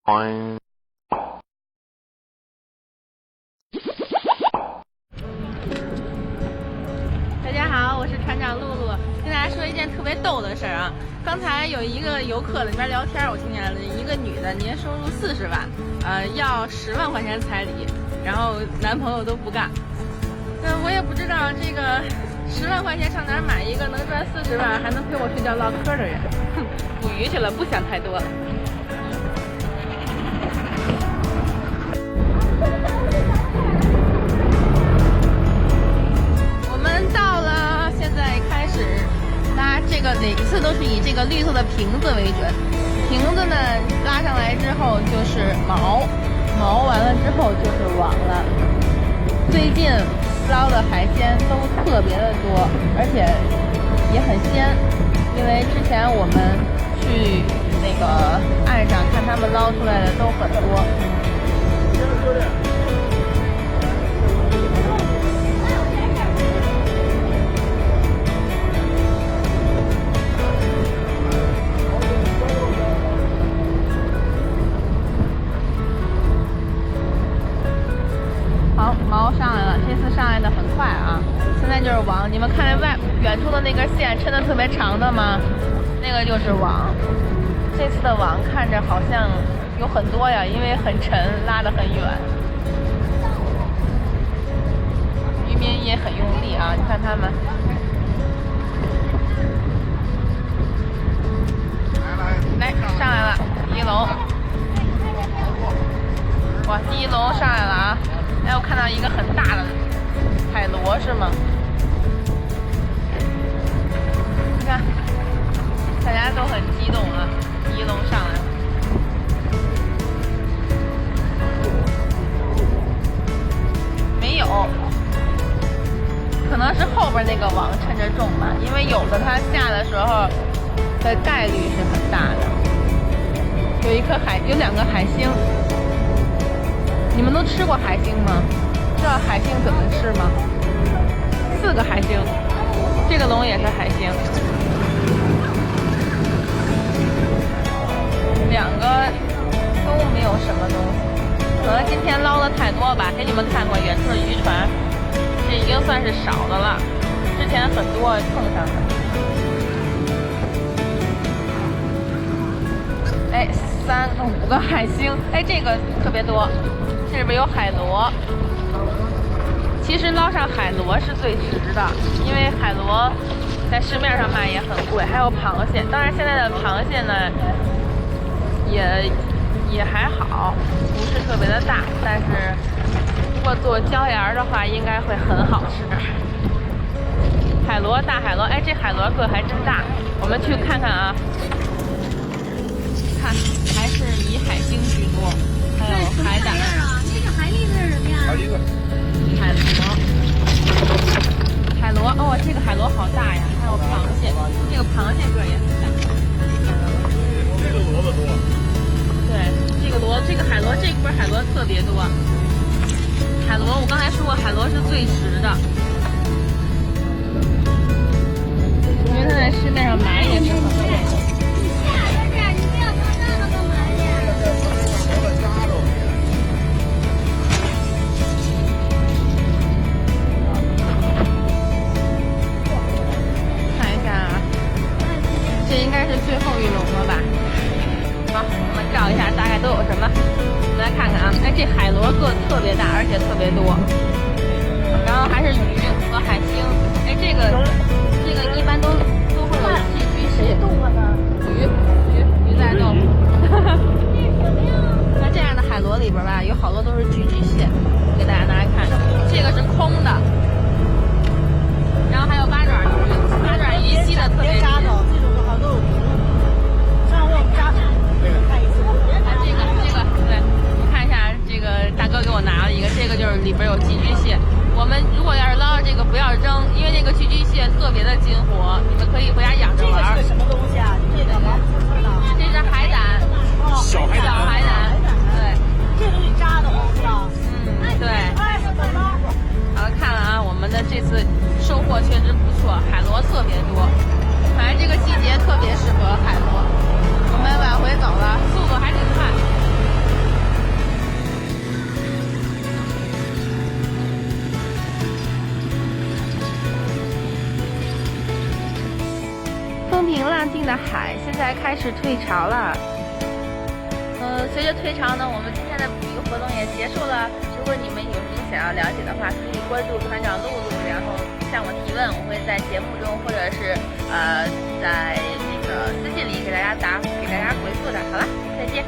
大家好，我是船长露露，跟大家说一件特别逗的事儿啊。刚才有一个游客里边聊天，我听见了一个女的，年收入40万，要10万块钱彩礼，然后男朋友都不干。我也不知道这个10万块钱上哪儿买一个能赚40万还能陪我睡觉唠嗑的人。哼，捕鱼去了，不想太多了。我们到了，现在开始拉这个，每次都是以这个绿色的瓶子为准。瓶子呢拉上来之后就是锚，锚完了之后就是网了。最近捞的海鲜都特别的多，而且也很鲜，因为之前我们去那个岸上看他们捞出来的都很多。好，锚上来了，这次上来的很快啊！现在就是网，你们看见远处的那根线抻的特别长的吗？那个就是网。这次的网看着好像有很多呀，因为很沉，拉得很远。渔民也很用力啊，你看他们。来，上来了，第一笼。哇，第一笼上来了啊！哎，我看到一个很大的海螺是吗？你看，大家都很激动啊！第一笼上来了，没有，可能是后边那个网趁着重吧，因为有的它下的时候的概率是很大的。有2个海星。你们都吃过海星吗？知道海星怎么吃吗？4个海星，这个笼也是海星，2个都没有什么东西，可能今天捞的太多吧。给你们看过远处的渔船，这已经算是少的了，之前很多碰上的。哎，5个海星，哎，这个特别多。这里边有海螺，其实捞上海螺是最值的，因为海螺在市面上卖也很贵。还有螃蟹，当然现在的螃蟹呢也还好，不是特别的大，但是如果做椒盐的话，应该会很好吃。海螺，大海螺，哎，这海螺个还真大，我们去看看啊。看，还是以海星居多，还有海胆。海螺，哦，这个海螺好大呀！还有螃蟹，这个螃蟹个也很大。这个螺子多。对，这个海螺，这块海螺特别多。海螺，我刚才说过，海螺是最值的，因为它在市面上买也是很贵。这应该是最后一笼了吧？好，我们照一下大概都有什么。我们来看看啊，哎，这海螺个特别大，而且特别多。然后还是鱼和海星，哎，这个一般都会有寄居蟹。动了呢？鱼在动。那这样的海螺里边吧，有好多都是寄居蟹，给大家拿来看。这个是空的，然后还有八爪鱼，八爪鱼吸的特别多。大哥给我拿了一个，这个就是里边有寄居蟹。我们如果要是捞这个不要扔，因为这个寄居蟹特别的金活，你们可以回家养着玩。这是什么东西啊？这个吗？这是海胆，小海胆，对，这东西扎的慌是吧？对。好，看了啊，我们的这次收获确实不错，海螺特别多，反正这个季节特别适合海螺。我们往回走了，速度还挺快。风平浪静的海现在开始退潮了。随着退潮呢，我们今天的捕鱼活动也结束了。如果你们有什么想要了解的话，可以关注船长露露，然后向我提问，我会在节目中或者是在那个私信里给大家回复的。好了，再见。